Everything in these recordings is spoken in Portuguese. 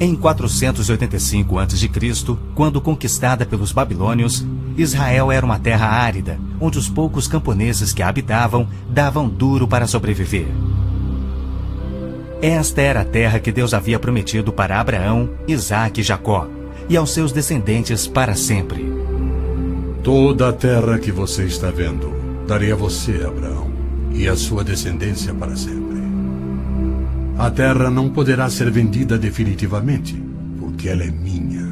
Em 485 a.C., quando conquistada pelos babilônios, Israel era uma terra árida, onde os poucos camponeses que a habitavam davam duro para sobreviver. Esta era a terra que Deus havia prometido para Abraão, Isaque e Jacó, e aos seus descendentes para sempre. Toda a terra que você está vendo, darei a você, Abraão, e a sua descendência para sempre. A terra não poderá ser vendida definitivamente, porque ela é minha.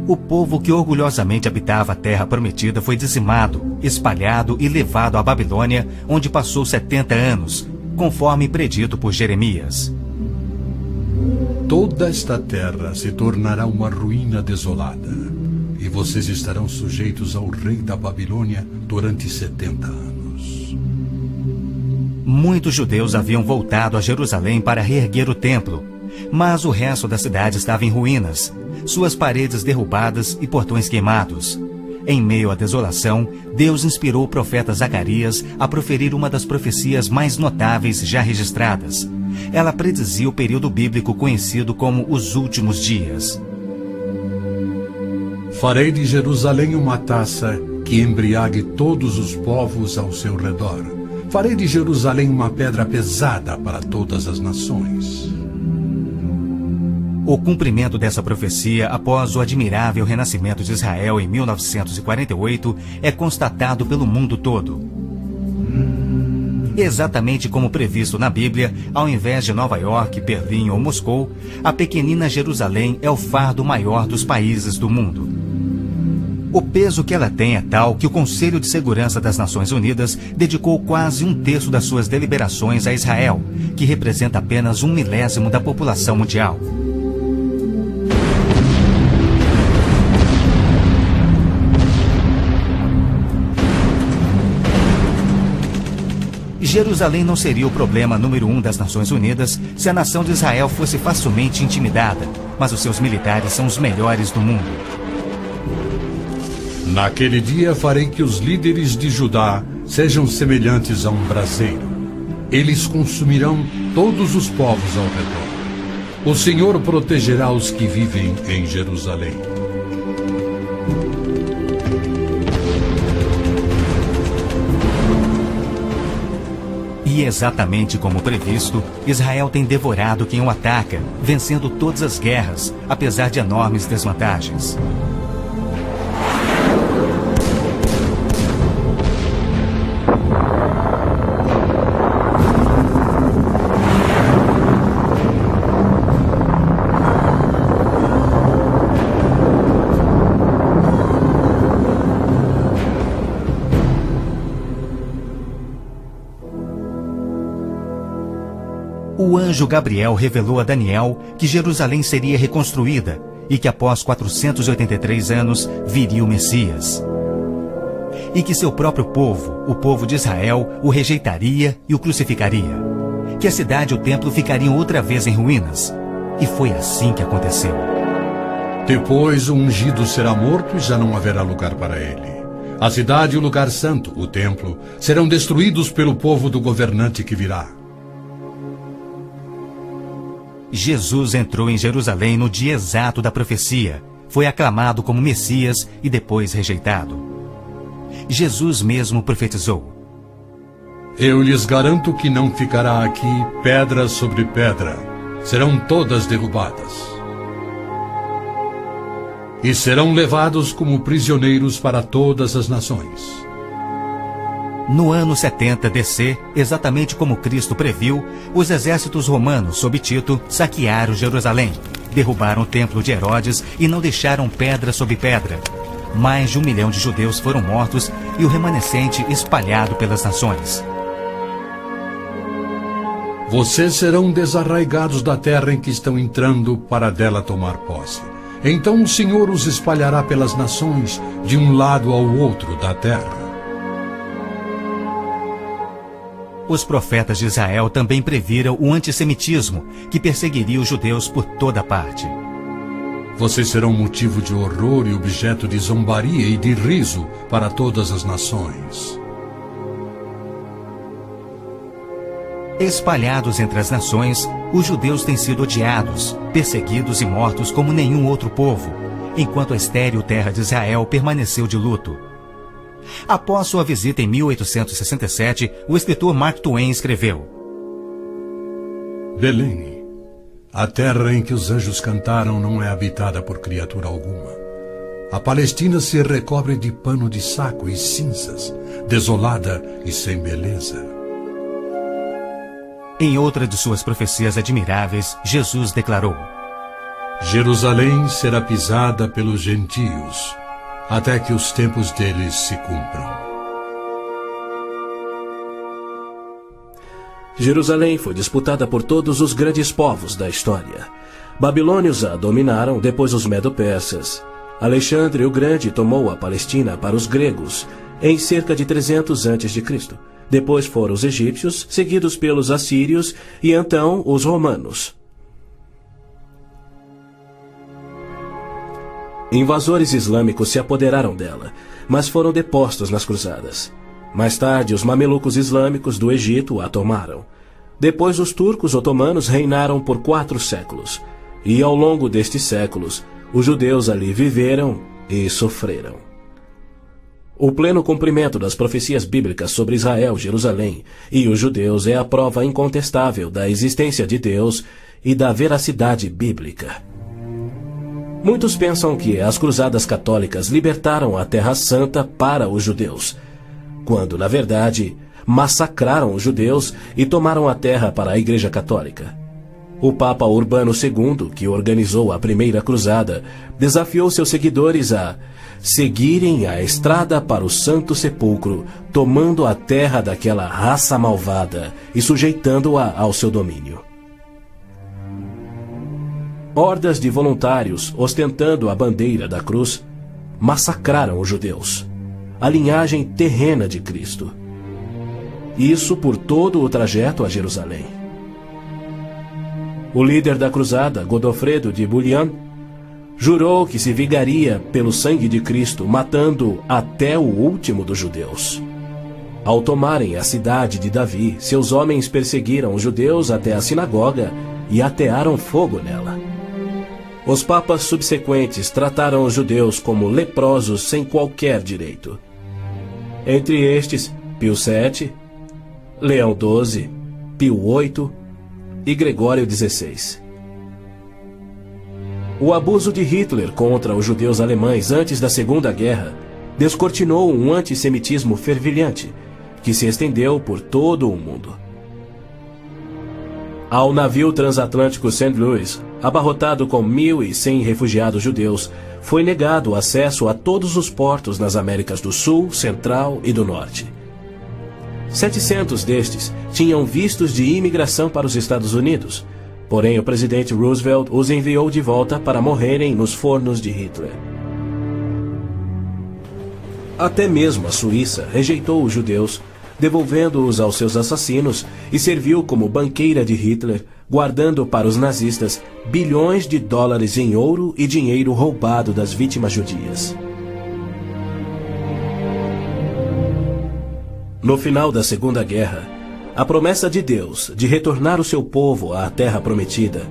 O povo que orgulhosamente habitava a terra prometida foi dizimado, espalhado e levado à Babilônia, onde passou 70 anos, conforme predito por Jeremias. Toda esta terra se tornará uma ruína desolada, e vocês estarão sujeitos ao rei da Babilônia durante 70 anos. Muitos judeus haviam voltado a Jerusalém para reerguer o templo, mas o resto da cidade estava em ruínas, suas paredes derrubadas e portões queimados. Em meio à desolação, Deus inspirou o profeta Zacarias a proferir uma das profecias mais notáveis já registradas. Ela predizia o período bíblico conhecido como os últimos dias. Farei de Jerusalém uma taça que embriague todos os povos ao seu redor. Farei de Jerusalém uma pedra pesada para todas as nações. O cumprimento dessa profecia, após o admirável renascimento de Israel em 1948, é constatado pelo mundo todo. Exatamente como previsto na Bíblia, ao invés de Nova York, Berlim ou Moscou, a pequenina Jerusalém é o fardo maior dos países do mundo. O peso que ela tem é tal que o Conselho de Segurança das Nações Unidas dedicou quase 1/3 das suas deliberações a Israel, que representa apenas 1/1000 da população mundial. Jerusalém não seria o problema número 1 das Nações Unidas se a nação de Israel fosse facilmente intimidada, mas os seus militares são os melhores do mundo. Naquele dia farei que os líderes de Judá sejam semelhantes a um braseiro. Eles consumirão todos os povos ao redor. O Senhor protegerá os que vivem em Jerusalém. E exatamente como previsto, Israel tem devorado quem o ataca, vencendo todas as guerras, apesar de enormes desvantagens. O anjo Gabriel revelou a Daniel que Jerusalém seria reconstruída e que após 483 anos viria o Messias. E que seu próprio povo, o povo de Israel, o rejeitaria e o crucificaria. Que a cidade e o templo ficariam outra vez em ruínas. E foi assim que aconteceu. Depois o ungido será morto e já não haverá lugar para ele. A cidade e o lugar santo, o templo, serão destruídos pelo povo do governante que virá. Jesus entrou em Jerusalém no dia exato da profecia, foi aclamado como Messias e depois rejeitado. Jesus mesmo profetizou: Eu lhes garanto que não ficará aqui pedra sobre pedra, serão todas derrubadas. E serão levados como prisioneiros para todas as nações. No ano 70 DC, exatamente como Cristo previu, os exércitos romanos, sob Tito, saquearam Jerusalém, derrubaram o templo de Herodes e não deixaram pedra sobre pedra. Mais de 1 milhão de judeus foram mortos e o remanescente espalhado pelas nações. Vocês serão desarraigados da terra em que estão entrando para dela tomar posse. Então o Senhor os espalhará pelas nações, de um lado ao outro da terra. Os profetas de Israel também previram o antissemitismo, que perseguiria os judeus por toda parte. Vocês serão motivo de horror e objeto de zombaria e de riso para todas as nações. Espalhados entre as nações, os judeus têm sido odiados, perseguidos e mortos como nenhum outro povo, enquanto a estéril terra de Israel permaneceu de luto. Após sua visita em 1867, o escritor Mark Twain escreveu: Belém, a terra em que os anjos cantaram não é habitada por criatura alguma. A Palestina se recobre de pano de saco e cinzas, desolada e sem beleza. Em outra de suas profecias admiráveis, Jesus declarou: Jerusalém será pisada pelos gentios, até que os tempos deles se cumpram. Jerusalém foi disputada por todos os grandes povos da história. Babilônios a dominaram, depois os medo-persas. Alexandre o Grande tomou a Palestina para os gregos em cerca de 300 a.C. Depois foram os egípcios, seguidos pelos assírios e então os romanos. Invasores islâmicos se apoderaram dela, mas foram depostos nas cruzadas. Mais tarde, os mamelucos islâmicos do Egito a tomaram. Depois, os turcos otomanos reinaram por 4 séculos. E ao longo destes séculos, os judeus ali viveram e sofreram. O pleno cumprimento das profecias bíblicas sobre Israel, Jerusalém e os judeus é a prova incontestável da existência de Deus e da veracidade bíblica. Muitos pensam que as cruzadas católicas libertaram a Terra Santa para os judeus, quando, na verdade, massacraram os judeus e tomaram a terra para a Igreja Católica. O Papa Urbano II, que organizou a primeira cruzada, desafiou seus seguidores a seguirem a estrada para o Santo Sepulcro, tomando a terra daquela raça malvada e sujeitando-a ao seu domínio. Hordas de voluntários, ostentando a bandeira da cruz, massacraram os judeus, a linhagem terrena de Cristo. Isso por todo o trajeto a Jerusalém. O líder da cruzada, Godofredo de Bouillon, jurou que se vingaria pelo sangue de Cristo, matando até o último dos judeus. Ao tomarem a cidade de Davi, seus homens perseguiram os judeus até a sinagoga e atearam fogo nela. Os papas subsequentes trataram os judeus como leprosos sem qualquer direito. Entre estes, Pio VII, Leão XII, Pio VIII e Gregório XVI. O abuso de Hitler contra os judeus alemães antes da Segunda Guerra descortinou um antissemitismo fervilhante que se estendeu por todo o mundo. Ao navio transatlântico St. Louis, abarrotado com 1.100 refugiados judeus, foi negado acesso a todos os portos nas Américas do Sul, Central e do Norte. 700 destes tinham vistos de imigração para os Estados Unidos, porém o presidente Roosevelt os enviou de volta para morrerem nos fornos de Hitler. Até mesmo a Suíça rejeitou os judeus, devolvendo-os aos seus assassinos, e serviu como banqueira de Hitler, guardando para os nazistas bilhões de dólares em ouro e dinheiro roubado das vítimas judias. No final da Segunda Guerra, a promessa de Deus de retornar o seu povo à Terra Prometida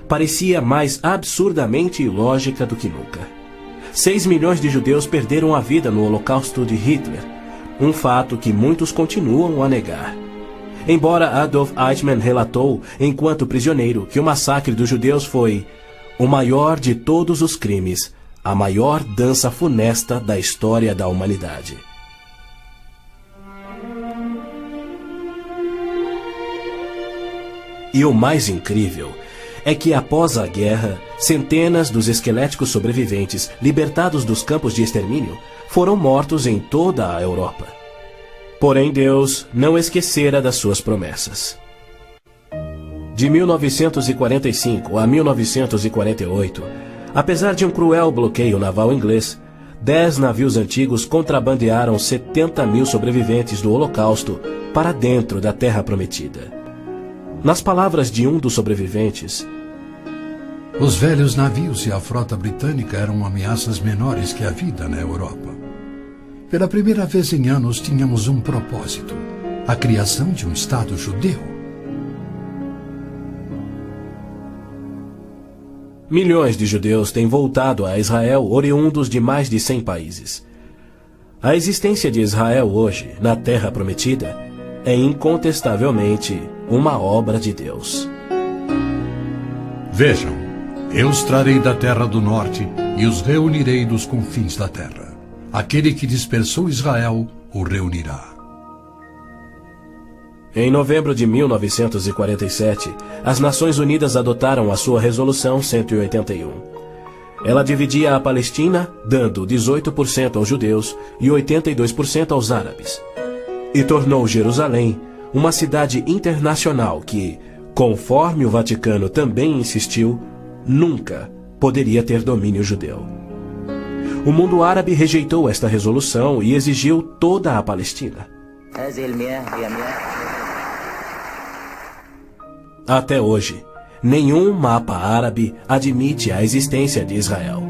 parecia mais absurdamente ilógica do que nunca. 6 milhões de judeus perderam a vida no Holocausto de Hitler, um fato que muitos continuam a negar. Embora Adolf Eichmann relatou, enquanto prisioneiro, que o massacre dos judeus foi o maior de todos os crimes, a maior dança funesta da história da humanidade. E o mais incrível é que, após a guerra, centenas dos esqueléticos sobreviventes, libertados dos campos de extermínio, foram mortos em toda a Europa. Porém, Deus não esquecera das suas promessas. De 1945 a 1948, apesar de um cruel bloqueio naval inglês, 10 navios antigos contrabandearam 70 mil sobreviventes do Holocausto para dentro da Terra Prometida. Nas palavras de um dos sobreviventes, os velhos navios e a frota britânica eram ameaças menores que a vida na Europa. Pela primeira vez em anos tínhamos um propósito, a criação de um Estado judeu. Milhões de judeus têm voltado a Israel oriundos de mais de 100 países. A existência de Israel hoje, na Terra Prometida, é incontestavelmente uma obra de Deus. Vejam, eu os trarei da terra do norte e os reunirei dos confins da terra. Aquele que dispersou Israel o reunirá. Em novembro de 1947, as Nações Unidas adotaram a sua Resolução 181. Ela dividia a Palestina, dando 18% aos judeus e 82% aos árabes. E tornou Jerusalém uma cidade internacional que, conforme o Vaticano também insistiu, nunca poderia ter domínio judeu. O mundo árabe rejeitou esta resolução e exigiu toda a Palestina. Até hoje, nenhum mapa árabe admite a existência de Israel.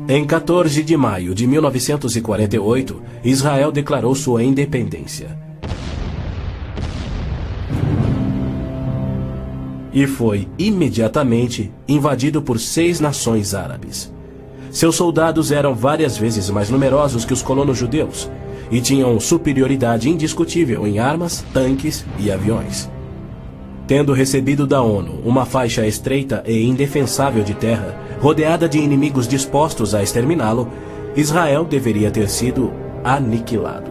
Em 14 de maio de 1948, Israel declarou sua independência. E foi imediatamente invadido por 6 nações árabes. Seus soldados eram várias vezes mais numerosos que os colonos judeus e tinham superioridade indiscutível em armas, tanques e aviões. Tendo recebido da ONU uma faixa estreita e indefensável de terra, rodeada de inimigos dispostos a exterminá-lo, Israel deveria ter sido aniquilado.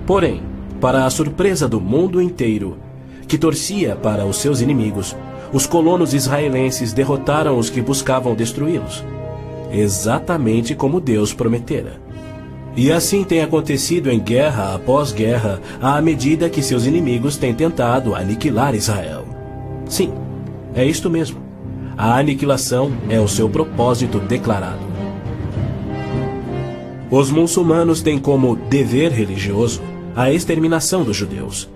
Porém, para a surpresa do mundo inteiro, que torcia para os seus inimigos, os colonos israelenses derrotaram os que buscavam destruí-los, exatamente como Deus prometera. E assim tem acontecido em guerra após guerra, à medida que seus inimigos têm tentado aniquilar Israel. Sim, é isto mesmo. A aniquilação é o seu propósito declarado. Os muçulmanos têm como dever religioso a exterminação dos judeus.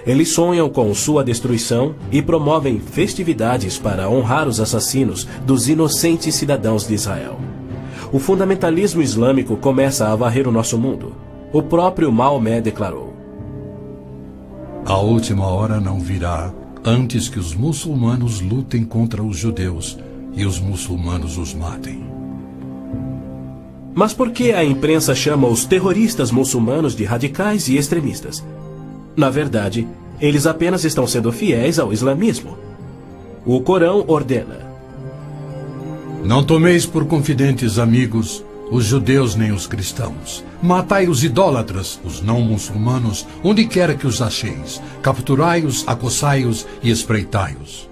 Eles sonham com sua destruição e promovem festividades para honrar os assassinos dos inocentes cidadãos de Israel. O fundamentalismo islâmico começa a varrer o nosso mundo. O próprio Maomé declarou: A última hora não virá antes que os muçulmanos lutem contra os judeus e os muçulmanos os matem. Mas por que a imprensa chama os terroristas muçulmanos de radicais e extremistas? Na verdade, eles apenas estão sendo fiéis ao islamismo. O Corão ordena: Não tomeis por confidentes amigos os judeus nem os cristãos. Matai os idólatras, os não muçulmanos, onde quer que os acheis. Capturai-os, acossai-os e espreitai-os.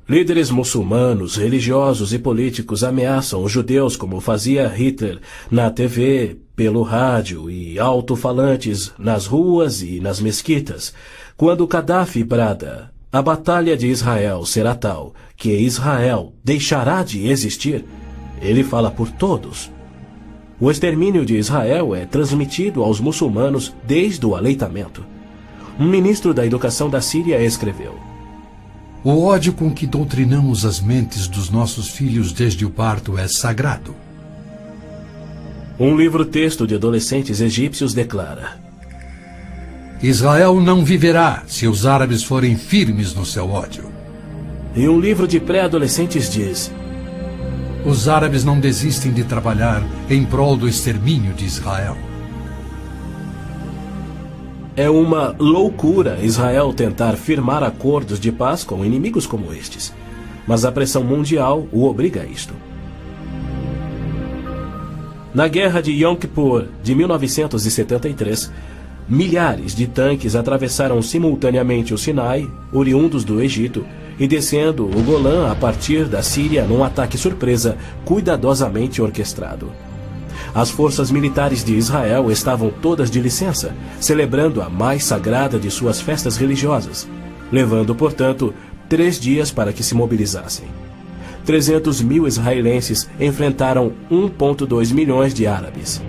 Líderes muçulmanos, religiosos e políticos ameaçam os judeus como fazia Hitler na TV, pelo rádio e alto-falantes nas ruas e nas mesquitas. Quando Gaddafi brada: a batalha de Israel será tal que Israel deixará de existir, ele fala por todos. O extermínio de Israel é transmitido aos muçulmanos desde o aleitamento. Um ministro da educação da Síria escreveu: O ódio com que doutrinamos as mentes dos nossos filhos desde o parto é sagrado. Um livro-texto de adolescentes egípcios declara: Israel não viverá se os árabes forem firmes no seu ódio. E um livro de pré-adolescentes diz: Os árabes não desistem de trabalhar em prol do extermínio de Israel. É uma loucura Israel tentar firmar acordos de paz com inimigos como estes, mas a pressão mundial o obriga a isto. Na Guerra de Yom Kippur de 1973, milhares de tanques atravessaram simultaneamente o Sinai, oriundos do Egito, e descendo o Golã a partir da Síria num ataque surpresa cuidadosamente orquestrado. As forças militares de Israel estavam todas de licença, celebrando a mais sagrada de suas festas religiosas, levando, portanto, 3 dias para que se mobilizassem. 300 mil israelenses enfrentaram 1,2 milhões de árabes.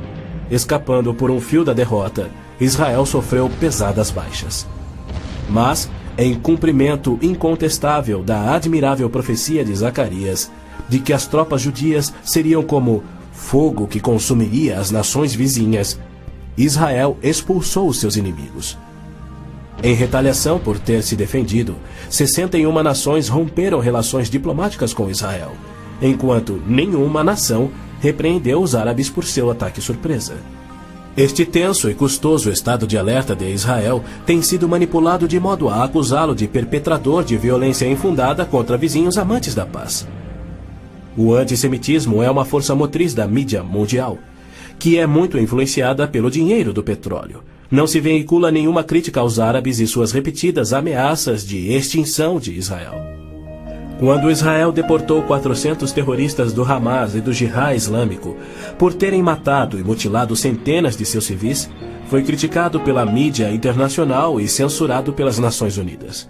Escapando por um fio da derrota, Israel sofreu pesadas baixas. Mas, em cumprimento incontestável da admirável profecia de Zacarias, de que as tropas judias seriam como fogo que consumiria as nações vizinhas, Israel expulsou os seus inimigos. Em retaliação por ter se defendido, 61 nações romperam relações diplomáticas com Israel, enquanto nenhuma nação repreendeu os árabes por seu ataque surpresa. Este tenso e custoso estado de alerta de Israel tem sido manipulado de modo a acusá-lo de perpetrador de violência infundada contra vizinhos amantes da paz. O antissemitismo é uma força motriz da mídia mundial, que é muito influenciada pelo dinheiro do petróleo. Não se veicula nenhuma crítica aos árabes e suas repetidas ameaças de extinção de Israel. Quando Israel deportou 400 terroristas do Hamas e do Jihad Islâmico por terem matado e mutilado centenas de seus civis, foi criticado pela mídia internacional e censurado pelas Nações Unidas.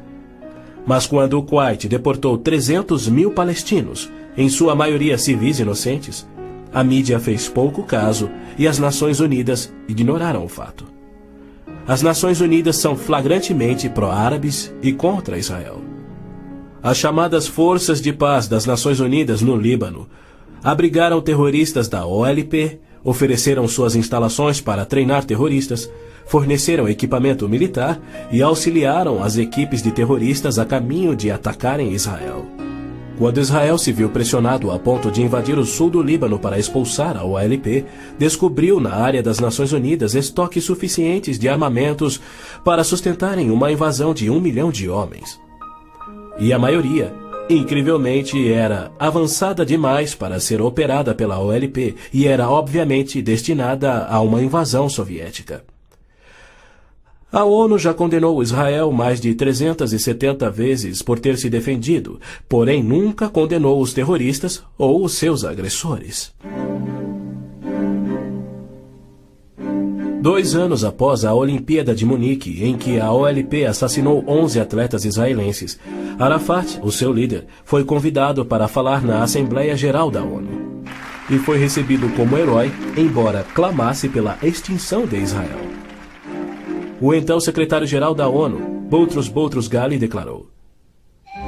Mas quando o Kuwait deportou 300 mil palestinos, em sua maioria civis inocentes, a mídia fez pouco caso e as Nações Unidas ignoraram o fato. As Nações Unidas são flagrantemente pró-árabes e contra Israel. As chamadas Forças de Paz das Nações Unidas no Líbano abrigaram terroristas da OLP, ofereceram suas instalações para treinar terroristas, forneceram equipamento militar e auxiliaram as equipes de terroristas a caminho de atacarem Israel. Quando Israel se viu pressionado a ponto de invadir o sul do Líbano para expulsar a OLP, descobriu na área das Nações Unidas estoques suficientes de armamentos para sustentarem uma invasão de 1 milhão de homens. E a maioria, incrivelmente, era avançada demais para ser operada pela OLP e era obviamente destinada a uma invasão soviética. A ONU já condenou Israel mais de 370 vezes por ter se defendido, porém nunca condenou os terroristas ou os seus agressores. 2 anos após a Olimpíada de Munique, em que a OLP assassinou 11 atletas israelenses, Arafat, o seu líder, foi convidado para falar na Assembleia Geral da ONU. E foi recebido como herói, embora clamasse pela extinção de Israel. O então secretário-geral da ONU, Boutros Ghali, declarou: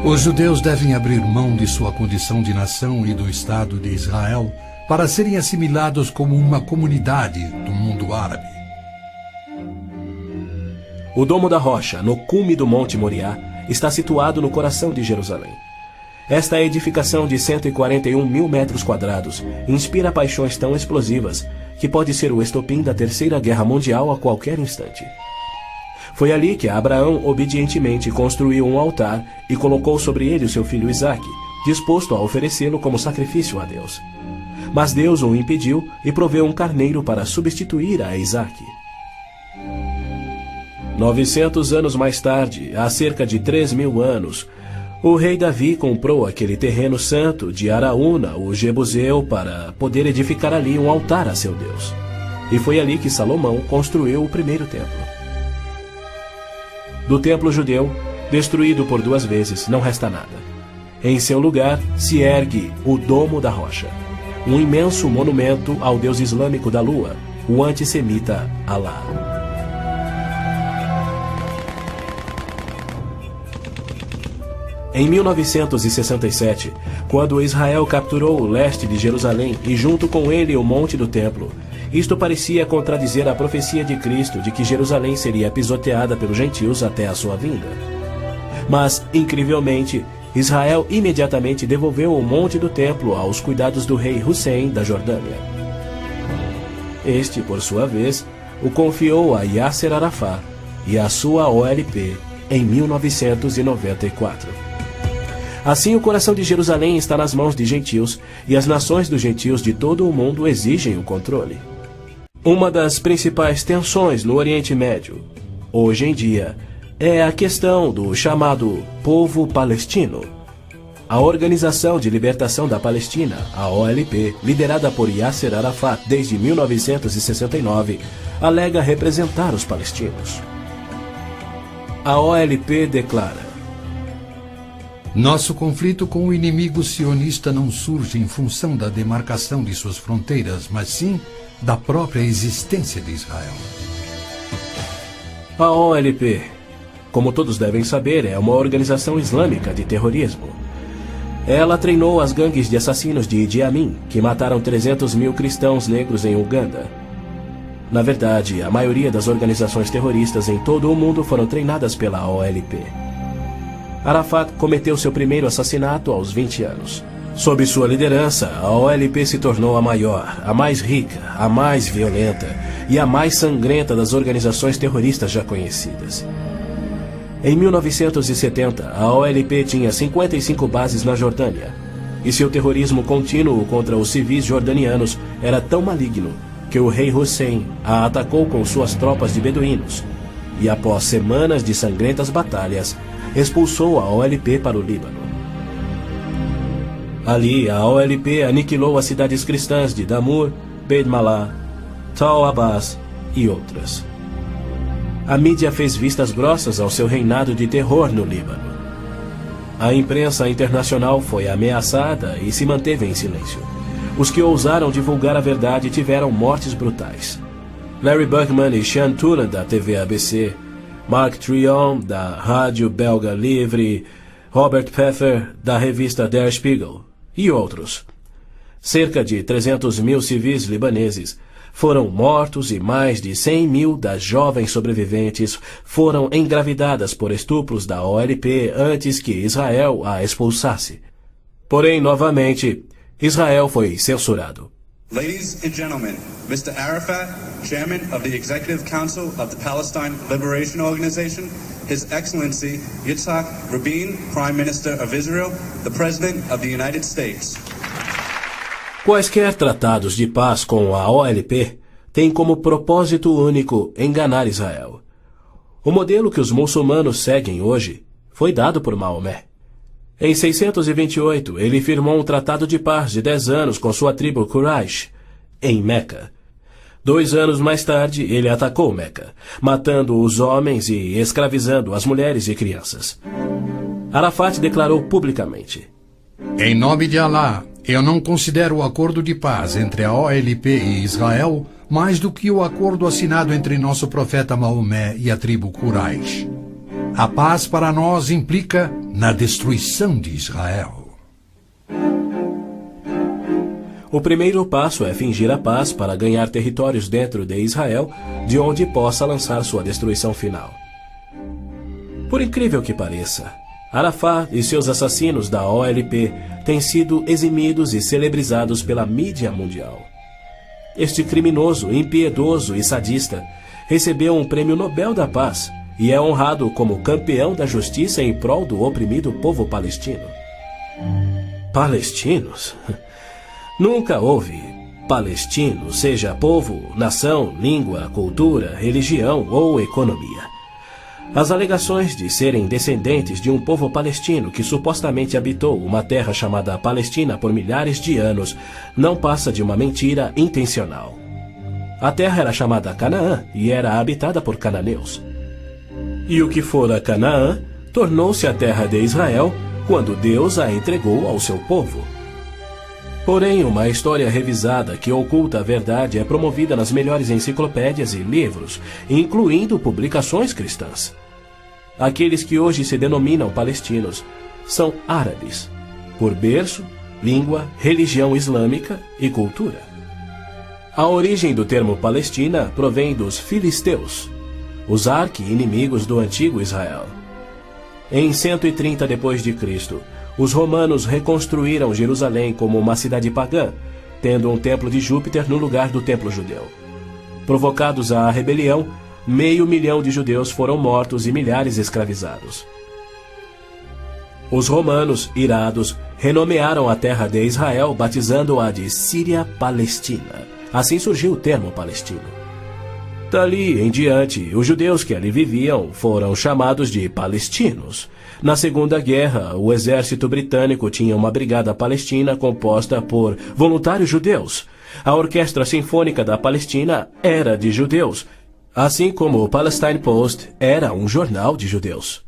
Os judeus devem abrir mão de sua condição de nação e do Estado de Israel para serem assimilados como uma comunidade do mundo árabe. O Domo da Rocha, no cume do Monte Moriá, está situado no coração de Jerusalém. Esta edificação de 141 mil metros quadrados inspira paixões tão explosivas que pode ser o estopim da Terceira Guerra Mundial a qualquer instante. Foi ali que Abraão obedientemente construiu um altar e colocou sobre ele o seu filho Isaque, disposto a oferecê-lo como sacrifício a Deus. Mas Deus o impediu e proveu um carneiro para substituir a Isaque. 900 anos mais tarde, há cerca de 3.000 anos, o rei Davi comprou aquele terreno santo de Araúna, o Jebuseu, para poder edificar ali um altar a seu Deus. E foi ali que Salomão construiu o primeiro templo. Do templo judeu, destruído por 2 vezes, não resta nada. Em seu lugar se ergue o Domo da Rocha, um imenso monumento ao deus islâmico da lua, o antissemita Alá. Em 1967, quando Israel capturou o leste de Jerusalém e junto com ele o Monte do Templo, isto parecia contradizer a profecia de Cristo de que Jerusalém seria pisoteada pelos gentios até a sua vinda. Mas, incrivelmente, Israel imediatamente devolveu o Monte do Templo aos cuidados do rei Hussein da Jordânia. Este, por sua vez, o confiou a Yasser Arafat e a sua OLP em 1994. Assim, o coração de Jerusalém está nas mãos de gentios, e as nações dos gentios de todo o mundo exigem o controle. Uma das principais tensões no Oriente Médio, hoje em dia, é a questão do chamado povo palestino. A Organização de Libertação da Palestina, a OLP, liderada por Yasser Arafat desde 1969, alega representar os palestinos. A OLP declara: Nosso conflito com o inimigo sionista não surge em função da demarcação de suas fronteiras, mas sim da própria existência de Israel. A OLP, como todos devem saber, é uma organização islâmica de terrorismo. Ela treinou as gangues de assassinos de Idi Amin, que mataram 300 mil cristãos negros em Uganda. Na verdade, a maioria das organizações terroristas em todo o mundo foram treinadas pela OLP. Arafat cometeu seu primeiro assassinato aos 20 anos. Sob sua liderança, a OLP se tornou a maior, a mais rica, a mais violenta e a mais sangrenta das organizações terroristas já conhecidas. Em 1970, a OLP tinha 55 bases na Jordânia, e seu terrorismo contínuo contra os civis jordanianos era tão maligno que o rei Hussein a atacou com suas tropas de beduínos, e após semanas de sangrentas batalhas, expulsou a OLP para o Líbano. Ali, a OLP aniquilou as cidades cristãs de Damour, Beit Malá, Tal Abbas e outras. A mídia fez vistas grossas ao seu reinado de terror no Líbano. A imprensa internacional foi ameaçada e se manteve em silêncio. Os que ousaram divulgar a verdade tiveram mortes brutais. Larry Buckman e Sean Tulan, da TV ABC, Mark Trion, da rádio belga Livre, Robert Pfeffer, da revista Der Spiegel, e outros. Cerca de 300 mil civis libaneses foram mortos e mais de 100 mil das jovens sobreviventes foram engravidadas por estupros da OLP antes que Israel a expulsasse. Porém, novamente, Israel foi censurado. Ladies and gentlemen, Mr. Arafat, Chairman of the Executive Council of the Palestine Liberation Organization, His Excellency Yitzhak Rabin, Prime Minister of Israel, the President of the United States. Quaisquer tratados de paz com a OLP têm como propósito único enganar Israel. O modelo que os muçulmanos seguem hoje foi dado por Maomé. Em 628, ele firmou um tratado de paz de 10 anos com sua tribo Quraysh, em Meca. 2 anos mais tarde, ele atacou Meca, matando os homens e escravizando as mulheres e crianças. Arafat declarou publicamente: Em nome de Alá, eu não considero o acordo de paz entre a OLP e Israel mais do que o acordo assinado entre nosso profeta Maomé e a tribo Quraysh. A paz para nós implica na destruição de Israel. O primeiro passo é fingir a paz para ganhar territórios dentro de Israel, de onde possa lançar sua destruição final. Por incrível que pareça, Arafat e seus assassinos da OLP têm sido eximidos e celebrizados pela mídia mundial. Este criminoso, impiedoso e sadista recebeu um prêmio Nobel da Paz e é honrado como campeão da justiça em prol do oprimido povo palestino. Palestinos? Nunca houve palestino, seja povo, nação, língua, cultura, religião ou economia. As alegações de serem descendentes de um povo palestino que supostamente habitou uma terra chamada Palestina por milhares de anos não passa de uma mentira intencional. A terra era chamada Canaã e era habitada por cananeus. E o que fora Canaã tornou-se a terra de Israel quando Deus a entregou ao seu povo. Porém, uma história revisada que oculta a verdade é promovida nas melhores enciclopédias e livros, incluindo publicações cristãs. Aqueles que hoje se denominam palestinos são árabes, por berço, língua, religião islâmica e cultura. A origem do termo Palestina provém dos filisteus, os arqui-inimigos do antigo Israel. Em 130 d.C., os romanos reconstruíram Jerusalém como uma cidade pagã, tendo um templo de Júpiter no lugar do templo judeu. Provocados à rebelião, 500 mil de judeus foram mortos e milhares escravizados. Os romanos, irados, renomearam a terra de Israel, batizando-a de Síria-Palestina. Assim surgiu o termo palestino. Dali em diante, os judeus que ali viviam foram chamados de palestinos. Na Segunda Guerra, o exército britânico tinha uma brigada palestina composta por voluntários judeus. A Orquestra Sinfônica da Palestina era de judeus, assim como o Palestine Post era um jornal de judeus.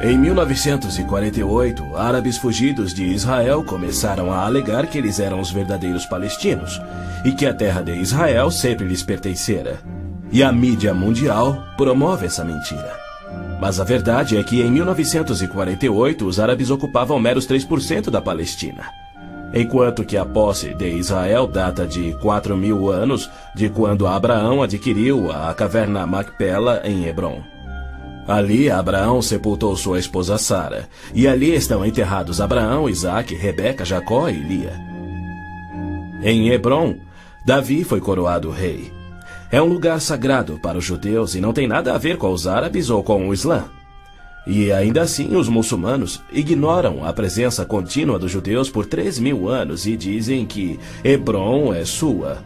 Em 1948, árabes fugidos de Israel começaram a alegar que eles eram os verdadeiros palestinos e que a terra de Israel sempre lhes pertencera. E a mídia mundial promove essa mentira. Mas a verdade é que em 1948 os árabes ocupavam meros 3% da Palestina. enquanto que a posse de Israel data de 4.000 anos de quando Abraão adquiriu a caverna Macpela em Hebrom. Ali Abraão sepultou sua esposa Sara, e ali estão enterrados Abraão, Isaque, Rebeca, Jacó e Lia. Em Hebrom, Davi foi coroado rei. É um lugar sagrado para os judeus e não tem nada a ver com os árabes ou com o Islã. E ainda assim os muçulmanos ignoram a presença contínua dos judeus por 3.000 anos e dizem que Hebrom é sua.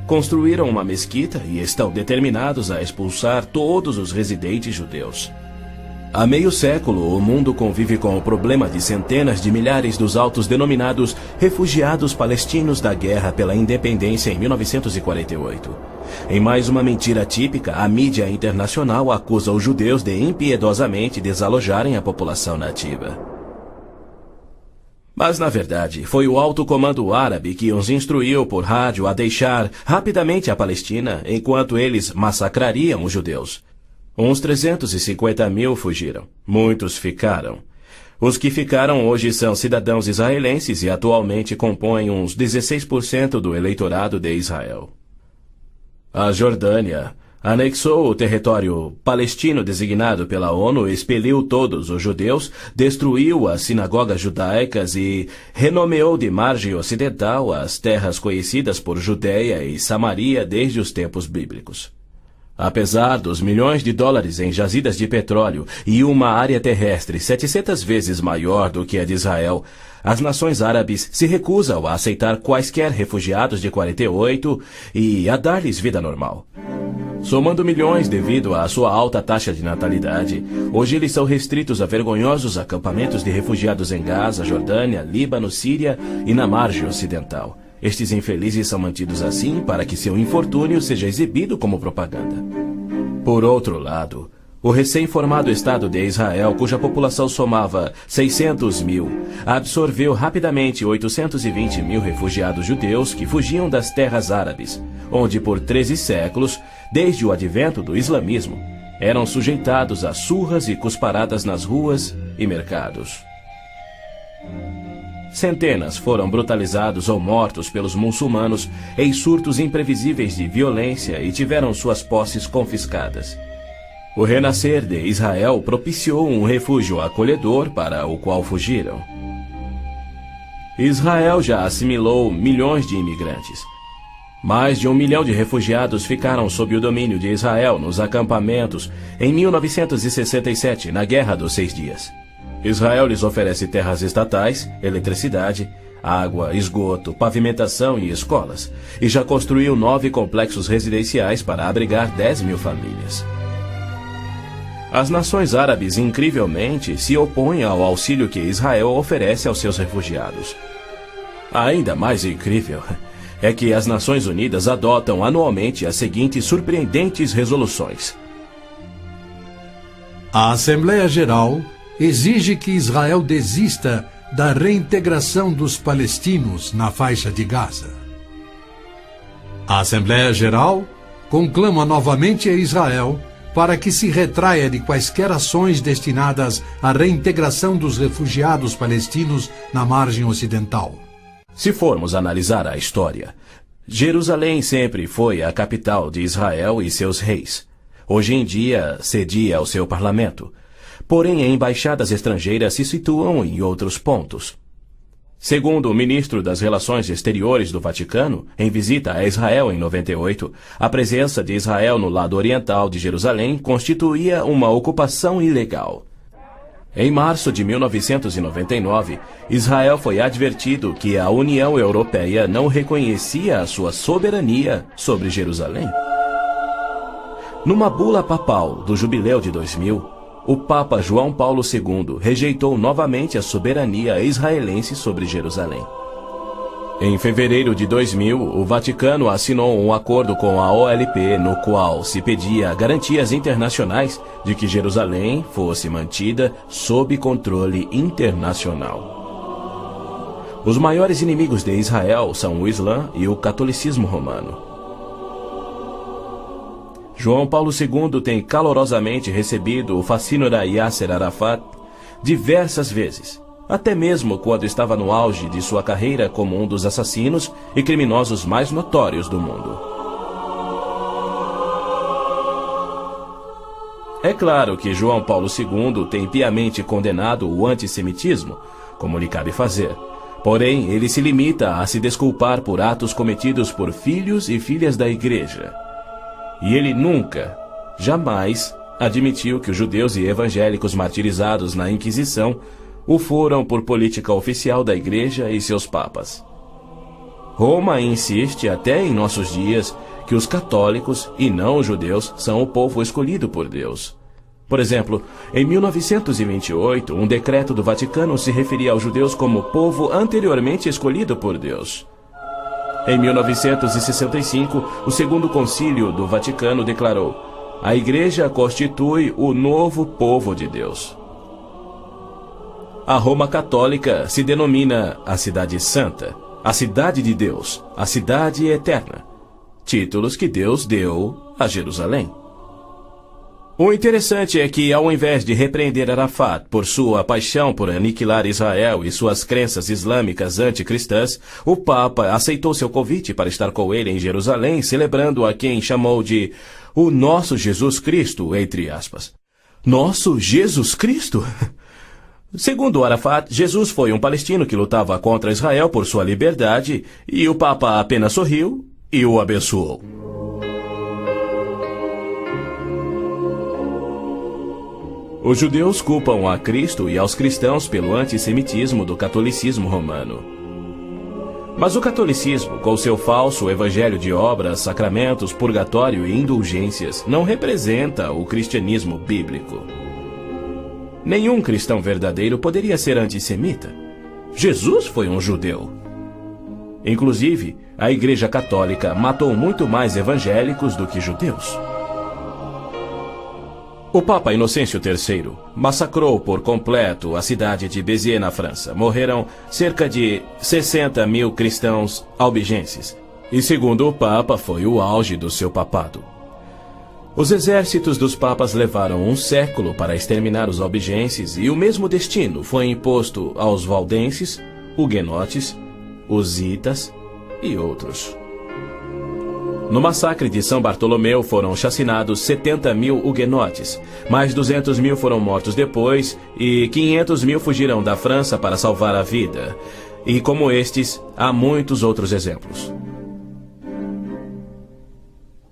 Construíram uma mesquita e estão determinados a expulsar todos os residentes judeus. Há meio século, o mundo convive com o problema de centenas de milhares dos autodenominados refugiados palestinos da guerra pela independência em 1948. Em mais uma mentira típica, a mídia internacional acusa os judeus de impiedosamente desalojarem a população nativa. Mas, na verdade, foi o alto comando árabe que os instruiu por rádio a deixar rapidamente a Palestina enquanto eles massacrariam os judeus. Uns 350.000 fugiram. Muitos ficaram. Os que ficaram hoje são cidadãos israelenses e atualmente compõem uns 16% do eleitorado de Israel. A Jordânia anexou o território palestino designado pela ONU, expeliu todos os judeus, destruiu as sinagogas judaicas e renomeou de margem ocidental as terras conhecidas por Judeia e Samaria desde os tempos bíblicos. Apesar dos milhões de dólares em jazidas de petróleo e uma área terrestre 700 vezes maior do que a de Israel, as nações árabes se recusam a aceitar quaisquer refugiados de 48 e a dar-lhes vida normal. Somando milhões devido à sua alta taxa de natalidade, hoje eles são restritos a vergonhosos acampamentos de refugiados em Gaza, Jordânia, Líbano, Síria e na margem ocidental. Estes infelizes são mantidos assim para que seu infortúnio seja exibido como propaganda. Por outro lado, o recém-formado Estado de Israel, cuja população somava 600.000, absorveu rapidamente 820.000 refugiados judeus que fugiam das terras árabes, onde por 13 séculos, desde o advento do islamismo, eram sujeitados a surras e cusparadas nas ruas e mercados. Centenas foram brutalizados ou mortos pelos muçulmanos em surtos imprevisíveis de violência e tiveram suas posses confiscadas. O renascer de Israel propiciou um refúgio acolhedor para o qual fugiram. Israel já assimilou milhões de imigrantes. Mais de 1 milhão de refugiados ficaram sob o domínio de Israel nos acampamentos em 1967, na Guerra dos 6 Dias. Israel lhes oferece terras estatais, eletricidade, água, esgoto, pavimentação e escolas, e já construiu 9 complexos residenciais para abrigar 10.000 famílias. As nações árabes, incrivelmente, se opõem ao auxílio que Israel oferece aos seus refugiados. Ainda mais incrível é que as Nações Unidas adotam anualmente as seguintes surpreendentes resoluções. A Assembleia Geral exige que Israel desista da reintegração dos palestinos na faixa de Gaza. A Assembleia Geral conclama novamente a Israel para que se retraia de quaisquer ações destinadas à reintegração dos refugiados palestinos na margem ocidental. Se formos analisar a história, Jerusalém sempre foi a capital de Israel e seus reis. Hoje em dia, cedia ao seu parlamento. Porém, embaixadas estrangeiras se situam em outros pontos. Segundo o ministro das Relações Exteriores do Vaticano, em visita a Israel em 98, a presença de Israel no lado oriental de Jerusalém constituía uma ocupação ilegal. Em março de 1999, Israel foi advertido que a União Europeia não reconhecia a sua soberania sobre Jerusalém. Numa bula papal do Jubileu de 2000, o Papa João Paulo II rejeitou novamente a soberania israelense sobre Jerusalém. Em fevereiro de 2000, o Vaticano assinou um acordo com a OLP, no qual se pedia garantias internacionais de que Jerusalém fosse mantida sob controle internacional. Os maiores inimigos de Israel são o Islã e o catolicismo romano. João Paulo II tem calorosamente recebido o fascínora Yasser Arafat diversas vezes, até mesmo quando estava no auge de sua carreira como um dos assassinos e criminosos mais notórios do mundo. É claro que João Paulo II tem piamente condenado o antissemitismo, como lhe cabe fazer. Porém, ele se limita a se desculpar por atos cometidos por filhos e filhas da Igreja. E ele nunca, jamais, admitiu que os judeus e evangélicos martirizados na Inquisição o foram por política oficial da Igreja e seus papas. Roma insiste até em nossos dias que os católicos e não os judeus são o povo escolhido por Deus. Por exemplo, em 1928, um decreto do Vaticano se referia aos judeus como povo anteriormente escolhido por Deus. Em 1965, o Segundo Concílio do Vaticano declarou: a Igreja constitui o novo povo de Deus. A Roma Católica se denomina a Cidade Santa, a Cidade de Deus, a Cidade Eterna, títulos que Deus deu a Jerusalém. O interessante é que, ao invés de repreender Arafat por sua paixão por aniquilar Israel e suas crenças islâmicas anticristãs, o Papa aceitou seu convite para estar com ele em Jerusalém, celebrando a quem chamou de o nosso Jesus Cristo, entre aspas. Nosso Jesus Cristo? Segundo Arafat, Jesus foi um palestino que lutava contra Israel por sua liberdade, e o Papa apenas sorriu e o abençoou. Os judeus culpam a Cristo e aos cristãos pelo antissemitismo do catolicismo romano. Mas o catolicismo, com seu falso evangelho de obras, sacramentos, purgatório e indulgências, não representa o cristianismo bíblico. Nenhum cristão verdadeiro poderia ser antissemita. Jesus foi um judeu. Inclusive, a Igreja Católica matou muito mais evangélicos do que judeus. O Papa Inocêncio III massacrou por completo a cidade de Béziers, na França. Morreram cerca de 60 mil cristãos albigenses. E segundo o Papa, foi o auge do seu papado. Os exércitos dos papas levaram um século para exterminar os albigenses e o mesmo destino foi imposto aos valdenses, huguenotes, husitas e outros. No massacre de São Bartolomeu foram chacinados 70 mil huguenotes, mais 200 mil foram mortos depois e 500 mil fugiram da França para salvar a vida. E como estes, há muitos outros exemplos.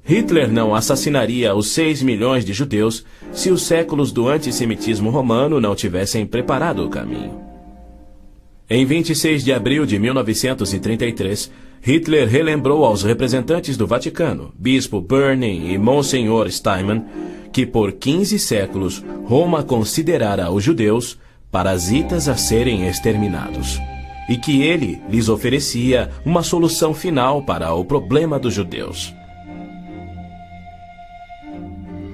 Hitler não assassinaria os 6 milhões de judeus se os séculos do antissemitismo romano não tivessem preparado o caminho. Em 26 de abril de 1933, Hitler relembrou aos representantes do Vaticano, Bispo Börning e Monsenhor Steinmann, que por 15 séculos Roma considerara os judeus parasitas a serem exterminados, e que ele lhes oferecia uma solução final para o problema dos judeus.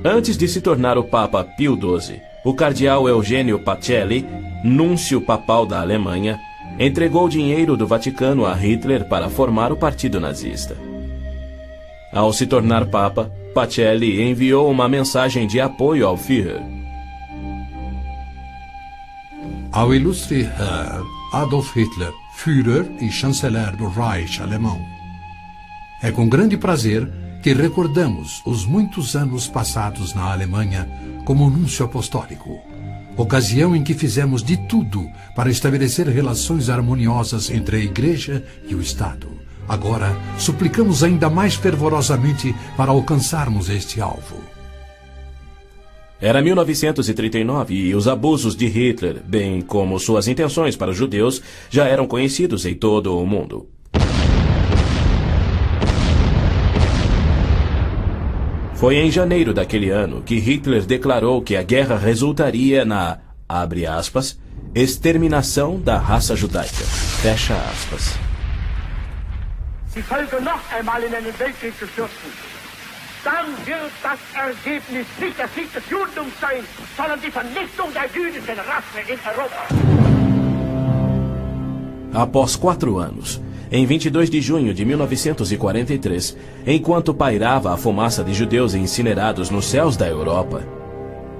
Antes de se tornar o Papa Pio XII, o cardeal Eugênio Pacelli, núncio papal da Alemanha, entregou dinheiro do Vaticano a Hitler para formar o partido nazista. Ao se tornar Papa, Pacelli enviou uma mensagem de apoio ao Führer. Ao ilustre Herr Adolf Hitler, Führer e chanceler do Reich alemão. É com grande prazer que recordamos os muitos anos passados na Alemanha como núncio apostólico, ocasião em que fizemos de tudo para estabelecer relações harmoniosas entre a Igreja e o Estado. Agora, suplicamos ainda mais fervorosamente para alcançarmos este alvo. Era 1939 e os abusos de Hitler, bem como suas intenções para os judeus, já eram conhecidos em todo o mundo. Foi em janeiro daquele ano que Hitler declarou que a guerra resultaria na, abre aspas, exterminação da raça judaica, fecha aspas. Die Völker noch einmal in einen Weltkrieg zu stürzen, dann wird das Ergebnis nicht der Sieg des Judentums sein, sondern die Vernichtung der jüdischen Rasse in Europa. Após 4 anos, em 22 de junho de 1943, enquanto pairava a fumaça de judeus incinerados nos céus da Europa,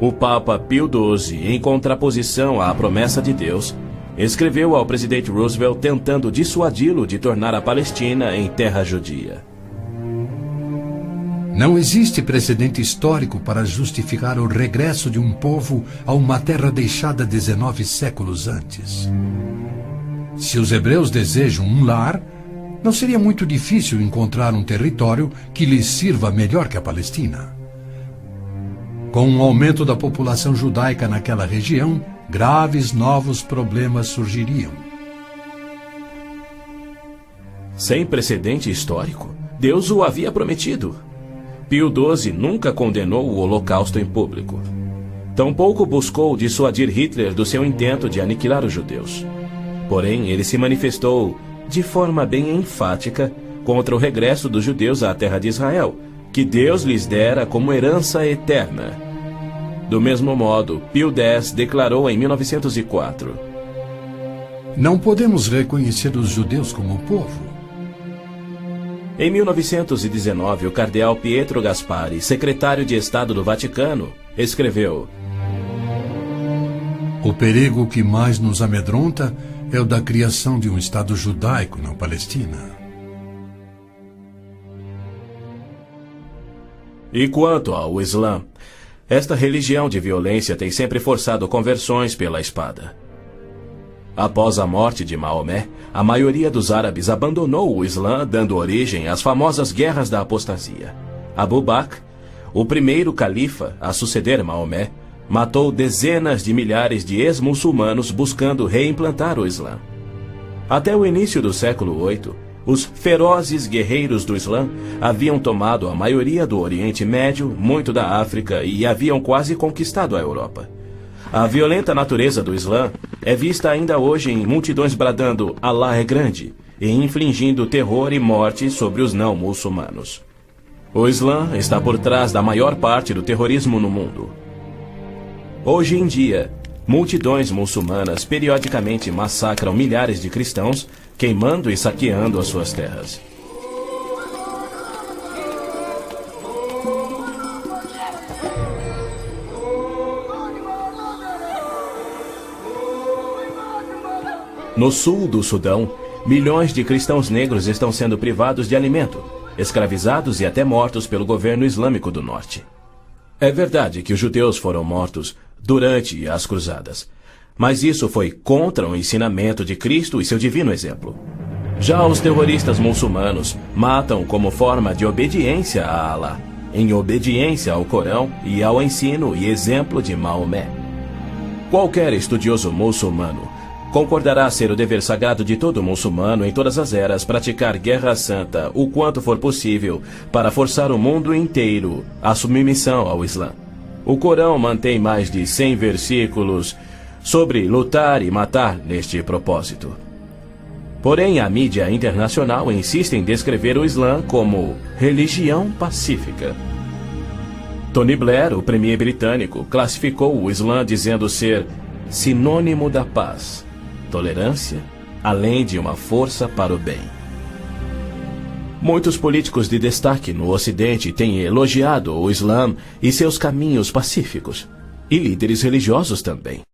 o Papa Pio XII, em contraposição à promessa de Deus, escreveu ao presidente Roosevelt tentando dissuadi-lo de tornar a Palestina em terra judia. Não existe precedente histórico para justificar o regresso de um povo a uma terra deixada 19 séculos antes. Se os hebreus desejam um lar, não seria muito difícil encontrar um território que lhes sirva melhor que a Palestina. Com o aumento da população judaica naquela região, graves novos problemas surgiriam. Sem precedente histórico, Deus o havia prometido. Pio XII nunca condenou o Holocausto em público. Tampouco buscou dissuadir Hitler do seu intento de aniquilar os judeus. Porém, ele se manifestou, de forma bem enfática, contra o regresso dos judeus à terra de Israel, que Deus lhes dera como herança eterna. Do mesmo modo, Pio X declarou em 1904: Não podemos reconhecer os judeus como povo. Em 1919, o cardeal Pietro Gasparri, secretário de Estado do Vaticano, escreveu: O perigo que mais nos amedronta é o da criação de um Estado judaico na Palestina. E quanto ao Islã, esta religião de violência tem sempre forçado conversões pela espada. Após a morte de Maomé, a maioria dos árabes abandonou o Islã, dando origem às famosas guerras da apostasia. Abu Bakr, o primeiro califa a suceder Maomé, matou dezenas de milhares de ex-muçulmanos buscando reimplantar o Islã. Até o início do século VIII, os ferozes guerreiros do Islã haviam tomado a maioria do Oriente Médio, muito da África e haviam quase conquistado a Europa. A violenta natureza do Islã é vista ainda hoje em multidões bradando "Allah é grande" e infligindo terror e morte sobre os não-muçulmanos. O Islã está por trás da maior parte do terrorismo no mundo. Hoje em dia, multidões muçulmanas periodicamente massacram milhares de cristãos, queimando e saqueando as suas terras. No sul do Sudão, milhões de cristãos negros estão sendo privados de alimento, escravizados e até mortos pelo governo islâmico do norte. É verdade que os judeus foram mortos durante as cruzadas, mas isso foi contra o ensinamento de Cristo e seu divino exemplo. Já os terroristas muçulmanos matam como forma de obediência a Allah, em obediência ao Corão e ao ensino e exemplo de Maomé. Qualquer estudioso muçulmano concordará ser o dever sagrado de todo muçulmano em todas as eras praticar guerra santa o quanto for possível para forçar o mundo inteiro à submissão ao Islã. O Corão mantém mais de 100 versículos sobre lutar e matar neste propósito. Porém, a mídia internacional insiste em descrever o Islã como religião pacífica. Tony Blair, o premier britânico, classificou o Islã dizendo ser sinônimo da paz, tolerância, além de uma força para o bem. Muitos políticos de destaque no Ocidente têm elogiado o Islã e seus caminhos pacíficos, e líderes religiosos também.